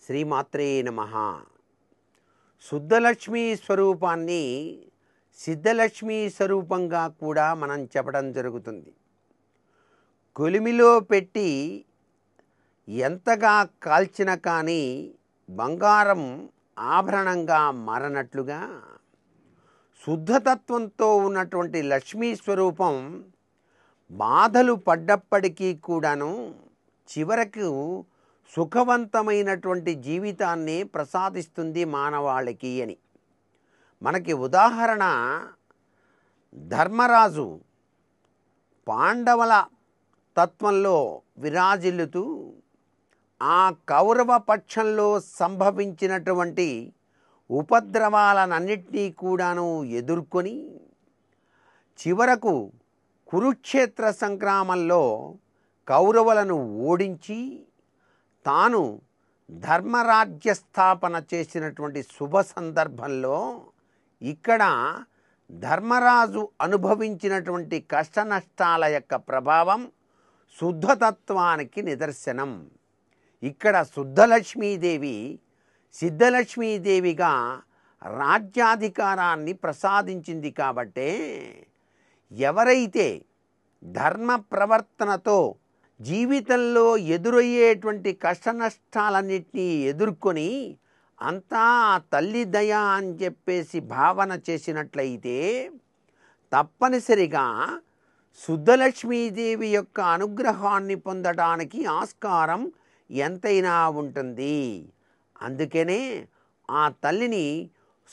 శ్రీమాత్రే నమః. శుద్ధలక్ష్మీ స్వరూపాన్ని సిద్ధలక్ష్మీ స్వరూపంగా కూడా మనం చెప్పడం జరుగుతుంది. కొలిమిలో పెట్టి ఎంతగా కాల్చిన కానీ బంగారం ఆభరణంగా మారనట్లుగా శుద్ధతత్వంతో ఉన్నటువంటి లక్ష్మీ స్వరూపం బాధలు పడ్డప్పటికీ కూడాను చివరకు సుఖవంతమైనటువంటి జీవితాన్ని ప్రసాదిస్తుంది మానవాళికి అని. మనకి ఉదాహరణ ధర్మరాజు పాండవుల తత్వంలో విరాజిల్లుతూ ఆ కౌరవ పక్షంలో సంభవించినటువంటి ఉపద్రవాలన్నింటినీ కూడాను ఎదుర్కొని చివరకు కురుక్షేత్ర సంగ్రామంలో కౌరవులను ఓడించి తాను ధర్మరాజ్య స్థాపన చేసినటువంటి శుభ సందర్భంలో ఇక్కడ ధర్మరాజు అనుభవించినటువంటి కష్ట నష్టాల యొక్క ప్రభావం శుద్ధతత్వానికి నిదర్శనం. ఇక్కడ శుద్ధలక్ష్మీదేవి సిద్ధలక్ష్మీదేవిగా రాజ్యాధికారాన్ని ప్రసాదించింది. కాబట్టే ఎవరైతే ధర్మ ప్రవర్తనతో జీవితంలో ఎదురయ్యేటువంటి కష్ట నష్టాలన్నింటినీ ఎదుర్కొని అంతా తల్లి దయ అని చెప్పేసి భావన చేసినట్లయితే తప్పనిసరిగా శుద్ధలక్ష్మీదేవి యొక్క అనుగ్రహాన్ని పొందడానికి ఆస్కారం ఎంతైనా ఉంటుంది. అందుకనే ఆ తల్లిని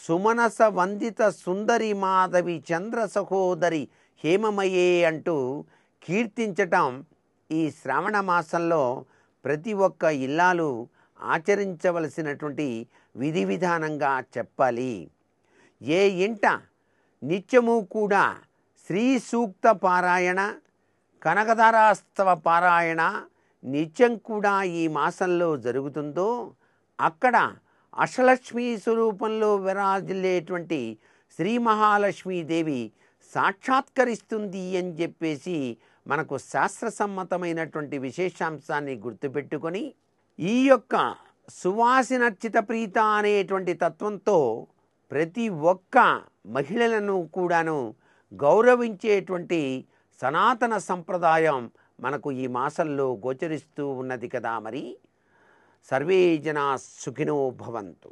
సుమనస వందిత సుందరి మాధవి చంద్ర సహోదరి హేమమయే అంటూ కీర్తించటం ఈ శ్రావణ మాసంలో ప్రతి ఒక్క ఇల్లాలు ఆచరించవలసినటువంటి విధి విధానంగా చెప్పాలి. ఏ ఇంట నిత్యము కూడా శ్రీ సూక్త పారాయణ కనకధారాస్తవ పారాయణ నిత్యం కూడా ఈ మాసంలో జరుగుతుందో అక్కడ అష్టలక్ష్మీ స్వరూపంలో విరాజిల్లేటువంటి శ్రీ మహాలక్ష్మీదేవి సాక్షాత్కరిస్తుంది అని చెప్పేసి మనకు శాస్త్రసమ్మతమైనటువంటి విశేషాంశాన్ని గుర్తుపెట్టుకొని ఈ యొక్క సువాసినర్చిత ప్రీత అనేటువంటి తత్వంతో ప్రతి ఒక్క మహిళలను కూడాను గౌరవించేటువంటి సనాతన సంప్రదాయం మనకు ఈ మాసంలో గోచరిస్తూ ఉన్నది కదా. మరి సర్వే జనా సుఖినో భవంతు.